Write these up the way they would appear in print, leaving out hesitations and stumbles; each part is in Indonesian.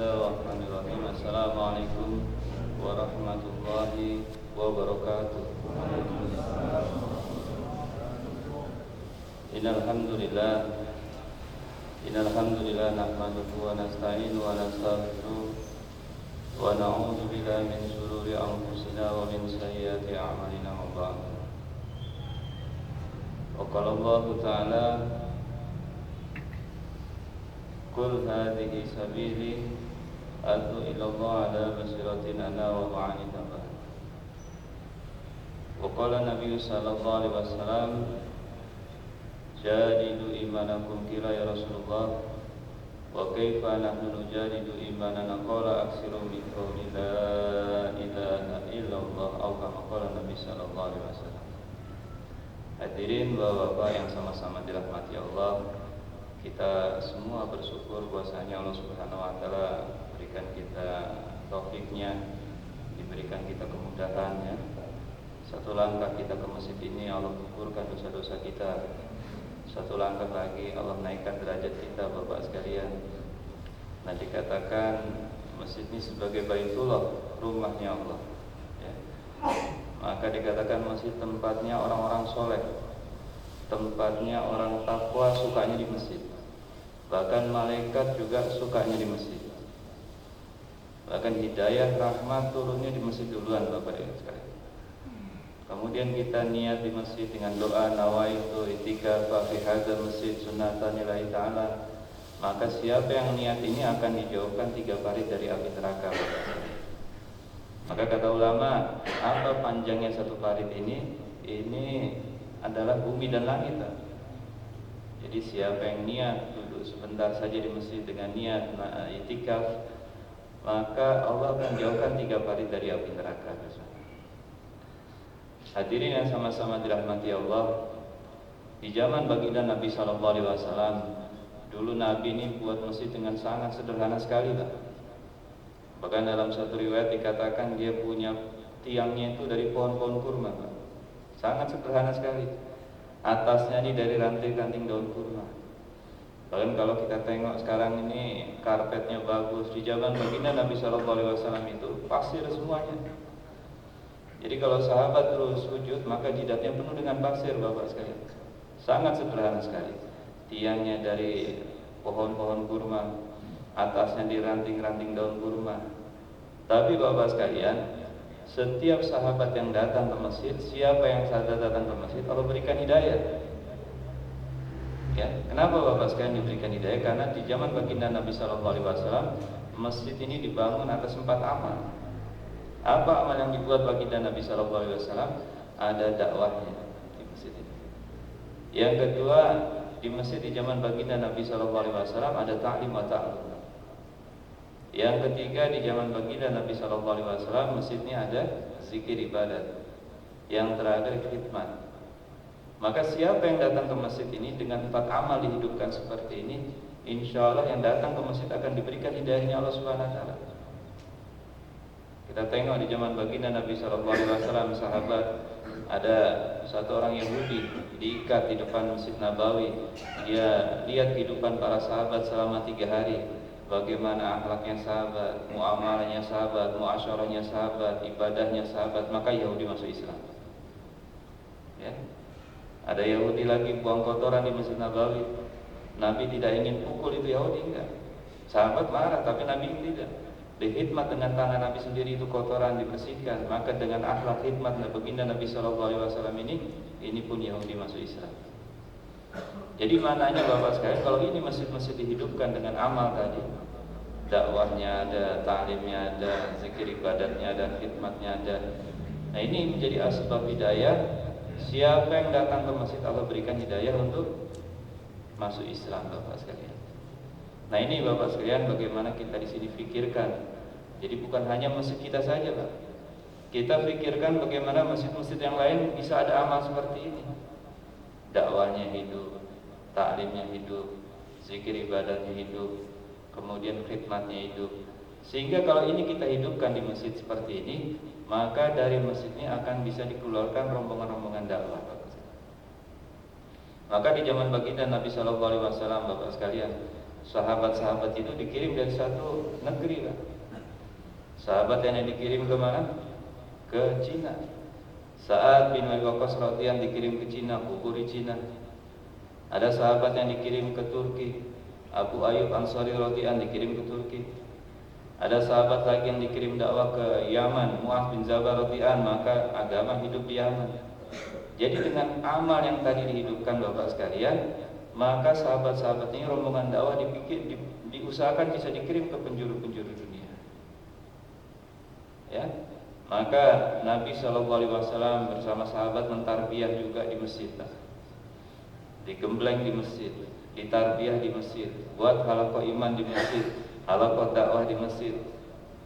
Bismillahirrahmanirrahim. Assalamualaikum warahmatullahi wabarakatuh. Innalhamdulillah nahmaduhu wa nasta'inu wa nastaghfiruh wa na'udzu billahi min shururi anfusina wa min sayyiati a'malina wa ba'd. Wa qala Allah ta'ala Qul hadhihi sabili ad'u ila Allah ala basiratin ana wa ma'ani tabah. Wa qala Nabi sallallahu alaihi wasallam jadidu imanakum kila ya Rasulullah wa kaifa nahnu nujadidu imanana qala aksiru min qawli la ilaha illallah atau kama qala Nabi sallallahu alaihi wasallam. Hadirin bapak-bapak yang sama-sama dirahmati Allah, kita semua bersyukur bahwasanya Allah Subhanahu wa taala berikan kita taufiknya, diberikan kita kemudahan ya. Satu langkah kita ke masjid ini Allah gugurkan dosa-dosa kita. Satu langkah lagi Allah naikkan derajat kita Bapak sekalian. Nah, dikatakan masjid ini sebagai Baitullah, rumahnya Allah ya. Maka dikatakan masjid tempatnya orang-orang soleh, tempatnya orang takwa, sukanya di masjid. Bahkan malaikat juga sukanya di masjid. Bahkan hidayah rahmat turunnya di masjid duluan Bapak Ibu sekalian. Kemudian kita niat di masjid dengan doa nawaitu itikaf fi hadzal masjid sunnatan lillahi ta'ala. Maka siapa yang niat ini akan dijauhkan 3 parit dari api neraka. Maka kata ulama, apa panjangnya 1 parit ini? Ini adalah bumi dan langit. Jadi siapa yang niat duduk sebentar saja di masjid dengan niat itikaf, maka Allah akan jauhkan 3 parit dari api neraka. Hadirin yang sama-sama dirahmati Allah, di zaman baginda Nabi sallallahu alaihi wasallam, dulu Nabi ini buat masjid dengan sangat sederhana sekali, Pak. Bahkan dalam satu riwayat dikatakan dia punya tiangnya itu dari pohon-pohon kurma, Pak. Sangat sederhana sekali. Atasnya ini dari ranting-ranting daun kurma. Bahkan kalau kita tengok sekarang ini karpetnya bagus. Di zaman baginda Nabi sallallahu alaihi wasallam itu pasir semuanya. Jadi kalau sahabat terus sujud, maka jidatnya penuh dengan pasir Bapak sekalian. Sangat sederhana sekali. Tiangnya dari pohon-pohon kurma, atasnya di ranting-ranting daun kurma. Tapi Bapak sekalian, setiap sahabat yang datang ke masjid, siapa yang sadar datang ke masjid, Allah berikan hidayah. Ya, kenapa Bapak sekalian diberikan hidayah? Karena di zaman baginda Nabi sallallahu alaihi wasallam, masjid ini dibangun atas 4 amal. Apa amal yang dibuat baginda Nabi sallallahu alaihi wasallam? Ada dakwahnya di masjid ini. Yang kedua, di masjid di zaman baginda Nabi sallallahu alaihi wasallam ada ta'lim wa ta'allum. Yang ketiga, di zaman baginda Nabi sallallahu alaihi wasallam masjid ini ada zikir ibadat. Yang terakhir khidmat. Maka siapa yang datang ke masjid ini dengan 4 amal dihidupkan seperti ini, insya Allah yang datang ke masjid akan diberikan hidayahnya Allah Subhanahu wa taala. Kita tengok di zaman baginda Nabi sallallahu alaihi wasallam, sahabat, ada satu orang Yahudi diikat di depan Masjid Nabawi. Dia lihat kehidupan para sahabat selama 3 hari. Bagaimana akhlaknya sahabat, muamalahnya sahabat, muasyarahnya sahabat, ibadahnya sahabat. Maka Yahudi masuk Islam. Ya. Ada Yahudi lagi buang kotoran di Masjid Nabawi. Nabi tidak ingin pukul itu Yahudi, enggak. Sahabat marah, tapi Nabi tidak. Dihikmat dengan tangan Nabi sendiri itu kotoran dibersihkan. Maka dengan akhlak hikmat baginda Nabi sallallahu alaihi wasallam ini pun Yahudi masuk Islam. Jadi maknanya Bapak sekalian, kalau ini masjid-masjid dihidupkan dengan amal tadi, dakwahnya ada, ta'limnya ada, zikir ibadatnya ada, khidmatnya ada. Nah, ini menjadi asbab hidayah. Siapa yang datang ke masjid Allah berikan hidayah untuk masuk Islam Bapak sekalian. Nah, ini Bapak sekalian bagaimana kita di sini pikirkan. Jadi bukan hanya masjid kita saja, Pak. Kita pikirkan bagaimana masjid-masjid yang lain bisa ada amal seperti ini. Dakwahnya hidup, ta'limnya hidup, zikir ibadatnya hidup, kemudian khidmatnya hidup. Sehingga kalau ini kita hidupkan di masjid seperti ini, maka dari masjid ini akan bisa dikeluarkan rombongan-rombongan dakwah, Bapak. Maka di zaman baginda Nabi sallallahu alaihi wasallam Bapak sekalian, Sahabat-sahabat itu dikirim dari satu negeri lah. Sahabat yang dikirim ke mana? Ke Cina. Sa'ad bin Abi Waqqas radhiyallahu dikirim ke Cina, kubur di Cina. Ada sahabat yang dikirim ke Turki, Abu Ayyub Ansari radhiyallahu dikirim ke Turki. Ada sahabat lagi yang dikirim dakwah ke Yaman, Mu'adz bin Jabal radhiyallahu, maka agama hidup di Yaman. Jadi dengan amal yang tadi dihidupkan Bapak sekalian, maka sahabat-sahabat ini rombongan dakwah diusahakan bisa dikirim ke penjuru-penjuru dunia. Ya, maka Nabi SAW bersama sahabat mentarbiyah juga di masjid, digembleng di masjid, ditarbiyah di masjid, buat halaqah iman di masjid, halaqah dakwah di masjid,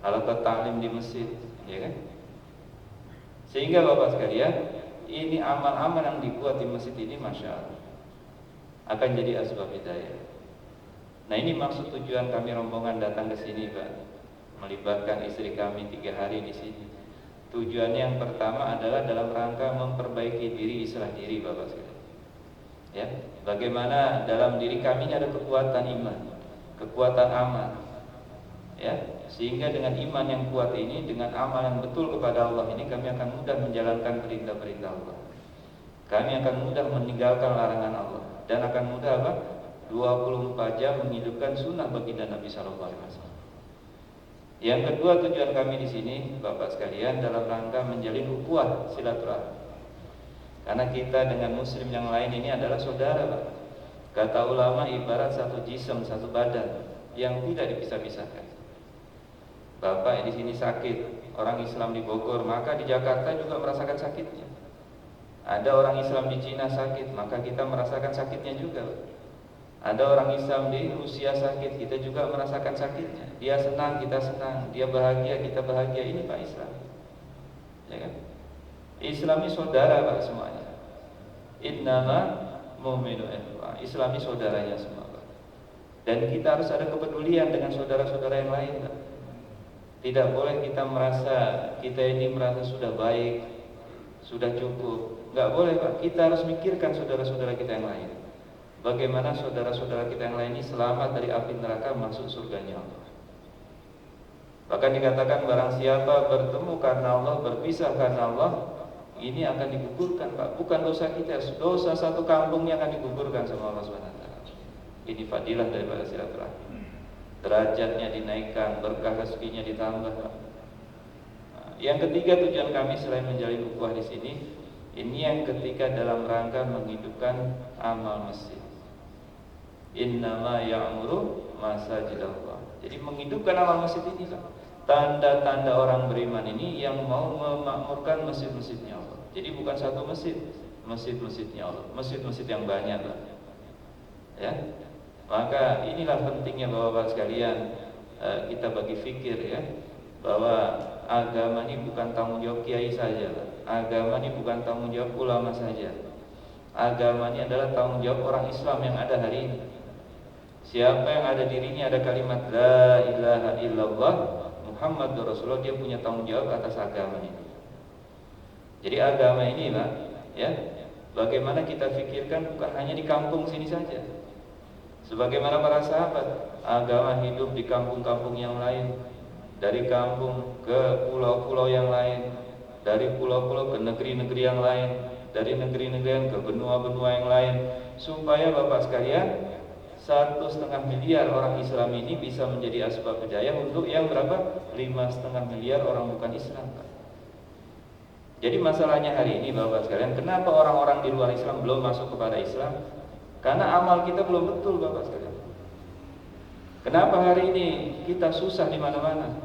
halaqah ta'lim di masjid, ya kan? Sehingga Bapak sekalian, ini amal-amal yang dibuat di masjid ini, masya Allah, akan jadi asbab hidayah. Nah, ini maksud tujuan kami rombongan datang ke sini, Pak, melibatkan istri kami 3 hari di sini. Tujuannya yang pertama adalah dalam rangka memperbaiki diri, islah diri, Bapak sekalian. Ya, bagaimana dalam diri kami ini ada kekuatan iman, kekuatan amal. Ya, sehingga dengan iman yang kuat ini, dengan amal yang betul kepada Allah ini, kami akan mudah menjalankan perintah-perintah Allah. Kami akan mudah meninggalkan larangan Allah dan akan mudah apa? 24 jam menghidupkan sunnah baginda Nabi sallallahu alaihi wasallam. Yang kedua, tujuan kami di sini, Bapak sekalian, dalam rangka menjalin ukhuwah silaturahmi. Karena kita dengan muslim yang lain ini adalah saudara, Pak. Kata ulama ibarat satu jism, satu badan yang tidak dipisah-pisahkan. Bapak di sini sakit, orang Islam di Bogor, maka di Jakarta juga merasakan sakitnya. Ada orang Islam di Cina sakit, maka kita merasakan sakitnya juga. Ada orang Islam di Rusia sakit, kita juga merasakan sakitnya. Dia senang, kita senang. Dia bahagia, kita bahagia. Ini Pak Islam, ya kan? Islam ini saudara, Pak, semuanya. Innama mu'minu ikhwah. Islam ini saudaranya semua, Pak. Dan kita harus ada kepedulian dengan saudara-saudara yang lain, Pak. Tidak boleh kita merasa sudah baik, sudah cukup. Enggak boleh, Pak. Kita harus mikirkan saudara-saudara kita yang lain. Bagaimana saudara-saudara kita yang lain ini selamat dari api neraka masuk surganya Allah. Bahkan dikatakan barang siapa bertemu karena Allah, berpisah karena Allah, ini akan digugurkan, Pak. Bukan dosa kita, dosa satu kampungnya akan digugurkan sama Allah SWT. Ini fadilah daripada silaturahmi. Derajatnya dinaikkan, berkah rezekinya ditambah. Yang ketiga, tujuan kami selain menjalin ukhuwah di sini, ini yang ketiga dalam rangka menghidupkan amal masjid. Innama ya'muru masajidallah. Jadi menghidupkan amal masjid ini, Pak. Tanda-tanda orang beriman ini yang mau memakmurkan masjid-masjidnya Allah. Jadi bukan satu masjid, masjid-masjidnya Allah, masjid-masjid yang banyak, Pak. Ya. Maka inilah pentingnya Bapak-bapak sekalian, kita bagi fikir, ya, bahwa agama ini bukan tanggung jawab kiai saja, agama ini bukan tanggung jawab ulama saja, agama ini adalah tanggung jawab orang Islam yang ada hari ini. Siapa yang ada dirinya ada kalimat la ilaha illallah Muhammadur Rasulullah, dia punya tanggung jawab atas agama ini. Jadi agama ini, Pak, ya, bagaimana kita fikirkan bukan hanya di kampung sini saja. Sebagaimana para sahabat, agama hidup di kampung-kampung yang lain, dari kampung ke pulau-pulau yang lain, dari pulau-pulau ke negeri-negeri yang lain, dari negeri-negeri yang ke benua-benua yang lain, supaya Bapak sekalian 1,5 miliar orang Islam ini bisa menjadi asbab hidayah untuk yang berapa? 5,5 miliar orang bukan Islam, Pak. Jadi masalahnya hari ini Bapak sekalian, kenapa orang-orang di luar Islam belum masuk kepada Islam? Karena amal kita belum betul, Bapak sekalian. Kenapa hari ini kita susah di mana-mana?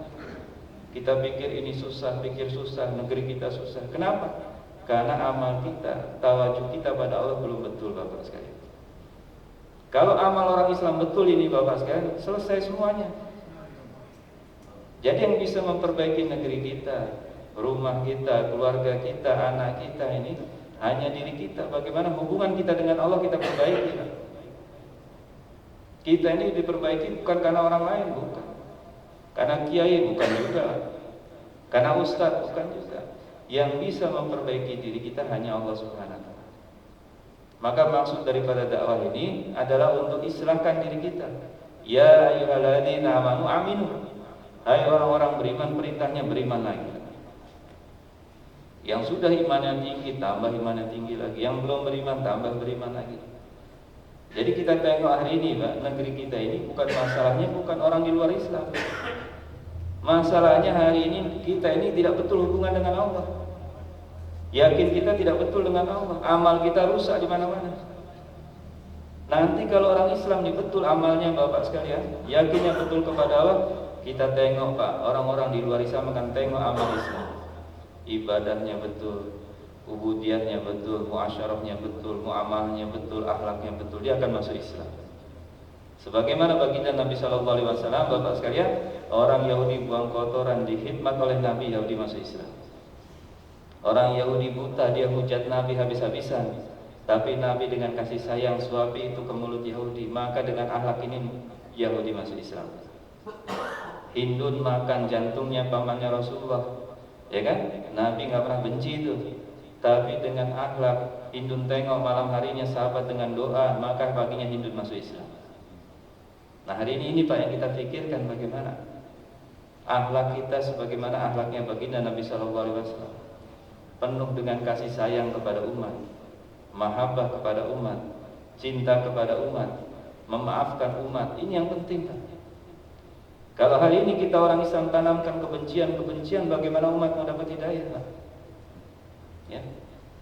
Kita pikir ini susah, pikir susah, negeri kita susah. Kenapa? Karena amal kita, tawajuh kita pada Allah belum betul, Bapak sekalian. Kalau amal orang Islam betul ini, Bapak sekalian, selesai semuanya. Jadi yang bisa memperbaiki negeri kita, rumah kita, keluarga kita, anak kita ini hanya diri kita. Bagaimana hubungan kita dengan Allah kita perbaiki. Kita ini diperbaiki bukan karena orang lain, bukan. Karena kiai bukan juga. Karena ustadz bukan juga. Yang bisa memperbaiki diri kita hanya Allah Subhanahu wa taala. Maka maksud daripada dakwah ini adalah untuk islahkan diri kita. Ya ayyuhalladzina amanu aminu. Hai orang-orang beriman, perintahnya beriman lagi. Yang sudah imannya tinggi, tambah imannya tinggi lagi. Yang belum beriman, tambah beriman lagi. Jadi kita tengok hari ini, Pak, negeri kita ini bukan masalahnya bukan orang di luar Islam. Masalahnya hari ini kita ini tidak betul hubungan dengan Allah. Yakin kita tidak betul dengan Allah. Amal kita rusak di mana-mana. Nanti kalau orang Islam ini betul amalnya, Bapak sekalian, yakinnya betul kepada Allah, kita tengok, Pak, orang-orang di luar Islam akan tengok amal Islam. Ibadahnya betul, ubudiyahnya betul, muasyarahnya betul, muamalahnya betul, akhlaknya betul, dia akan masuk Islam. Sebagaimana baginda Nabi sallallahu alaihi wasallam, Bapak sekalian, orang Yahudi buang kotoran dihikmat oleh Nabi, Yahudi masuk Islam. Orang Yahudi buta, dia hujat Nabi habis-habisan, tapi Nabi dengan kasih sayang suapi itu ke mulut Yahudi, maka dengan akhlak ini Yahudi masuk Islam. Hindun makan jantungnya pamannya Rasulullah, ya kan? Nabi nggak pernah benci itu, tapi dengan akhlak Hindun tengok malam harinya sahabat dengan doa, maka paginya Hindun masuk Islam. Nah hari ini Pak yang kita pikirkan bagaimana akhlak kita sebagaimana akhlaknya baginda Nabi sallallahu alaihi wasallam, penuh dengan kasih sayang kepada umat, mahabbah kepada umat, cinta kepada umat, memaafkan umat. Ini yang penting, Pak. Kalau hari ini kita orang Islam tanamkan kebencian, bagaimana umat mau dapat hidayah, Pak? Ya.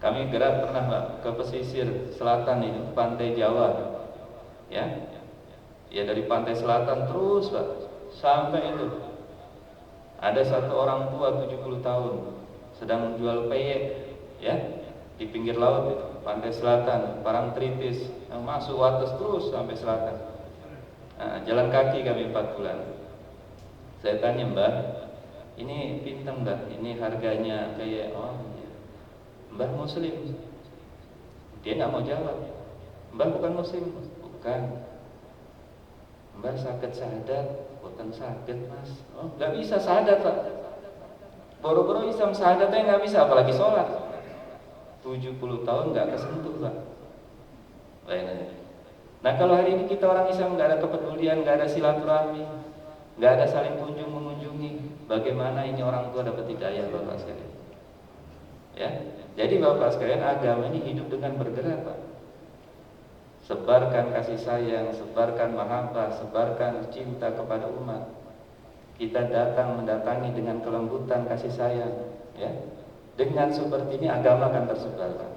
Kami gerak pernah, Pak, ke pesisir selatan ini, pantai Jawa. Ya. Ya dari pantai selatan terus, Pak, sampai itu. Ada satu orang tua 70 tahun sedang jual peyek, ya, di pinggir laut itu, pantai selatan, Parangtritis, yang masuk Wates terus sampai selatan. Nah, jalan kaki kami 4 bulan. Saya tanya, Mbah, ini pintang, Mbah, ini harganya kayak, oh ya, Mbah Muslim. Dia nggak mau jawab. Mbah bukan Muslim, bukan. Mbah sakit syahadat, bukan sakit, Mas. Oh, nggak bisa syahadat, Pak. Boro-boro Islam syahadatnya nggak bisa, apalagi sholat. 70 tahun nggak kesentuh, Pak. Nah kalau hari ini kita orang Islam nggak ada kepedulian, nggak ada silaturahmi, nggak ada saling kunjung mengunjungi, bagaimana ini orang tua dapat hidayah, Bapak sekalian? Ya, jadi Bapak sekalian, agama ini hidup dengan bergerak, Pak. Sebarkan kasih sayang, sebarkan mahabbah, sebarkan cinta kepada umat. Kita mendatangi dengan kelembutan kasih sayang, ya. Dengan seperti ini agama akan tersebar, Pak.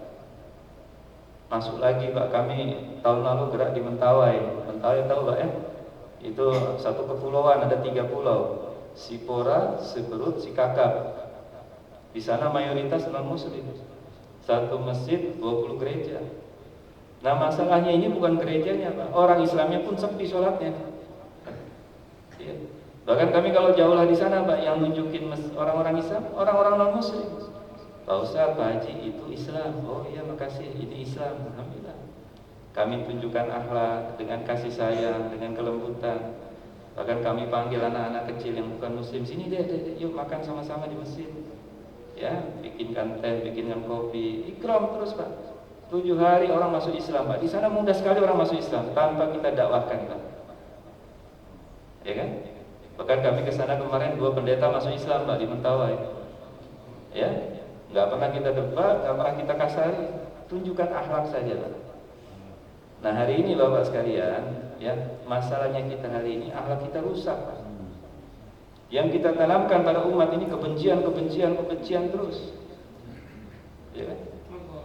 Masuk lagi, Pak, kami tahun lalu gerak di Mentawai. Mentawai tahu, Pak, ya? Itu satu kepulauan, ada 3 pulau, Sipora, Siberut, Sikakap. Di sana mayoritas non-muslim. Satu masjid, 20 gereja. Nah masalahnya ini bukan gerejanya, Pak. Orang Islamnya pun sepi sholatnya. Ya. Bahkan kami kalau jauhlah di sana, Pak, yang nunjukin orang-orang Islam, orang-orang non-muslim. Pak Ustaz, Pak Haji, itu Islam. Oh iya, makasih, ini Islam. Alhamdulillah. Kami tunjukkan akhlak dengan kasih sayang, dengan kelembutan. Bahkan kami panggil anak-anak kecil yang bukan muslim, sini deh, yuk makan sama-sama di masjid. Ya, bikinkan teh, bikinkan kopi, ikram terus, Pak. 7 hari orang masuk Islam, Pak. Di sana mudah sekali orang masuk Islam tanpa kita dakwahkan, Pak. Ya kan? Bahkan kami ke sana kemarin 2 pendeta masuk Islam, Pak, di Mentawai. Ya, nggak pernah kita debat, nggak pernah kita kasari, tunjukkan akhlak saja, Pak. Nah hari ini Bapak sekalian, ya, masalahnya kita hari ini akhlak kita rusak, Pak. Yang kita tanamkan pada umat ini kebencian terus. Ya kan?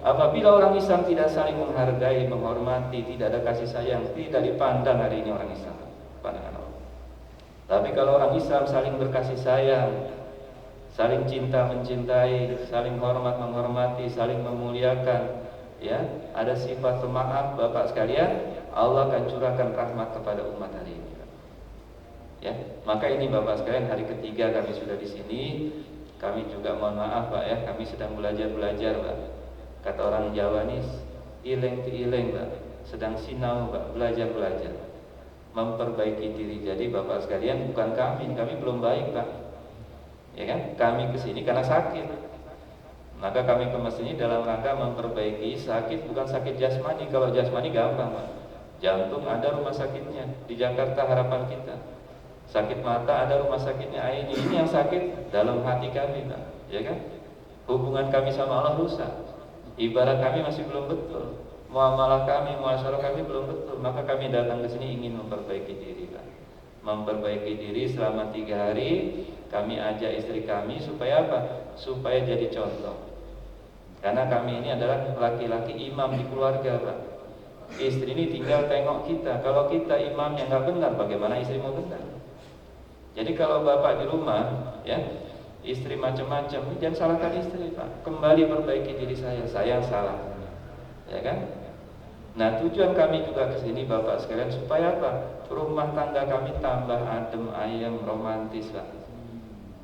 Apabila orang Islam tidak saling menghargai, menghormati, tidak ada kasih sayang, tidak dipandang hari ini orang Islam pandangan Allah. Tapi kalau orang Islam saling berkasih sayang, saling cinta mencintai, saling hormat menghormati, saling memuliakan, ya, ada sifat pemaaf, Bapak sekalian, Allah akan curahkan rahmat kepada umat hari ini. Ya, maka ini Bapak sekalian, hari ketiga kami sudah di sini. Kami juga mohon maaf, Pak, ya, kami sedang belajar, Pak. Kata orang Jawa nih, ileng, Pak, sedang sinau, Pak, belajar, memperbaiki diri. Jadi Bapak sekalian, bukan kami belum baik, Pak. Ya kan? Kami kesini karena sakit. Maka kami ke sini dalam rangka memperbaiki sakit, bukan sakit jasmani. Kalau jasmani gampang, Pak. Jantung ada rumah sakitnya di Jakarta Harapan Kita. Sakit mata ada rumah sakitnya Aini. Ini yang sakit dalam hati kami, Pak. Ya kan? Hubungan kami sama Allah rusak. Ibarat kami masih belum betul. Muamalah kami, muasyarah kami belum betul. Maka kami datang ke sini ingin memperbaiki diri, Pak. Memperbaiki diri selama 3 hari. Kami ajak istri kami supaya apa? Supaya jadi contoh. Karena kami ini adalah laki-laki imam di keluarga, Pak. Istri ini tinggal tengok kita. Kalau kita imamnya nggak benar, bagaimana istri mau benar? Jadi kalau bapak di rumah, ya, istri macam-macam, jangan salahkan istri, Pak. Kembali perbaiki diri saya yang salah, ya kan? Nah, tujuan kami juga ke sini, bapak sekalian, supaya apa? Rumah tangga kami tambah adem, ayem, romantis, Pak.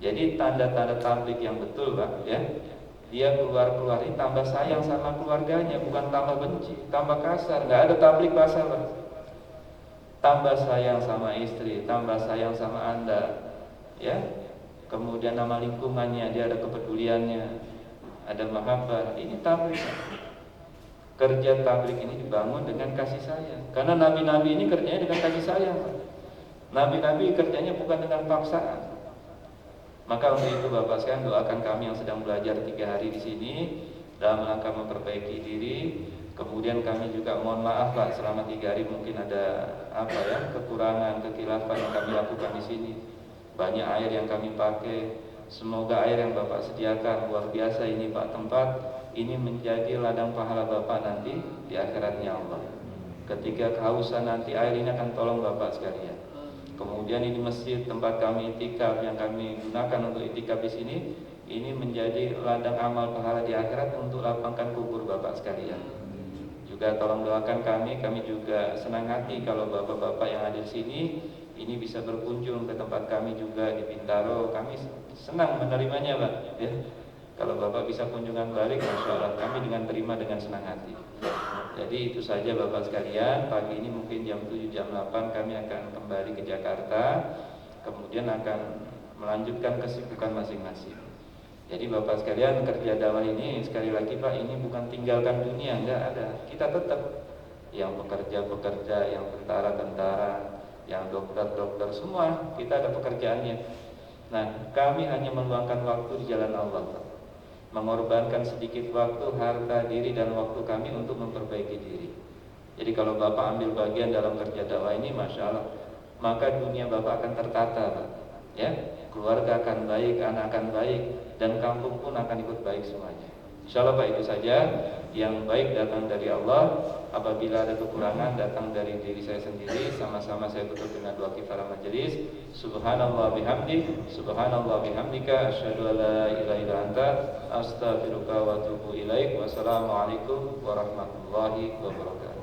Jadi tanda-tanda tablik yang betul, Pak, ya. Dia keluar ini tambah sayang sama keluarganya, bukan tambah benci, tambah kasar. Nggak ada tablik pasal, Pak. Tambah sayang sama istri, tambah sayang sama Anda, ya. Kemudian nama lingkungannya, dia ada kepeduliannya, ada mahabbah. Ini tablik. Kerja tablik ini dibangun dengan kasih sayang. Karena nabi-nabi ini kerjanya dengan kasih sayang, Pak. Nabi-nabi kerjanya bukan dengan paksaan. Maka untuk itu Bapak sekalian, doakan kami yang sedang belajar 3 hari di sini dalam rangka memperbaiki diri. Kemudian kami juga mohon maaf, Pak, selama 3 hari mungkin ada kekurangan, kekhilafan yang kami lakukan di sini. Banyak air yang kami pakai. Semoga air yang Bapak sediakan luar biasa ini, Pak, tempat ini menjadi ladang pahala Bapak nanti di akhiratnya Allah. Ketika kehausan nanti air ini akan tolong Bapak sekalian. Kemudian ini masjid tempat kami itikaf yang kami gunakan untuk itikaf di sini, ini menjadi ladang amal pahala di akhirat untuk lapangkan kubur Bapak sekalian. Juga tolong doakan kami juga senang hati kalau bapak-bapak yang ada di sini ini bisa berkunjung ke tempat kami juga di Bintaro. Kami senang menerimanya, Pak. Ya. Kalau Bapak bisa kunjungan balik, Masya Allah, kami dengan terima dengan senang hati. Jadi itu saja Bapak sekalian. Pagi ini mungkin jam 7, jam 8 kami akan kembali ke Jakarta. Kemudian akan melanjutkan kesibukan masing-masing. Jadi Bapak sekalian, kerja dakwah ini sekali lagi, Pak, ini bukan tinggalkan dunia, enggak ada. Kita tetap yang pekerja-pekerja, yang tentara-tentara, yang dokter-dokter, semua kita ada pekerjaannya. Nah, kami hanya meluangkan waktu di jalan Allah, Pak. Mengorbankan sedikit waktu, harta diri dan waktu kami untuk memperbaiki diri. Jadi kalau Bapak ambil bagian dalam kerja dakwah ini, Masya Allah, maka dunia Bapak akan tertata, Pak. Ya, keluarga akan baik, anak akan baik, dan kampung pun akan ikut baik semuanya. Insya Allah, Pak, itu saja. Yang baik datang dari Allah. Apabila ada kekurangan datang dari diri saya sendiri. Sama-sama saya tutup dengan doa kifarah majelis. Subhanallah bihamdi, subhanallah bihamdika, asyhadu an la ilaha illa anta, astaghfiruka wa atubu ilaik. Wassalamualaikum warahmatullahi wabarakatuh.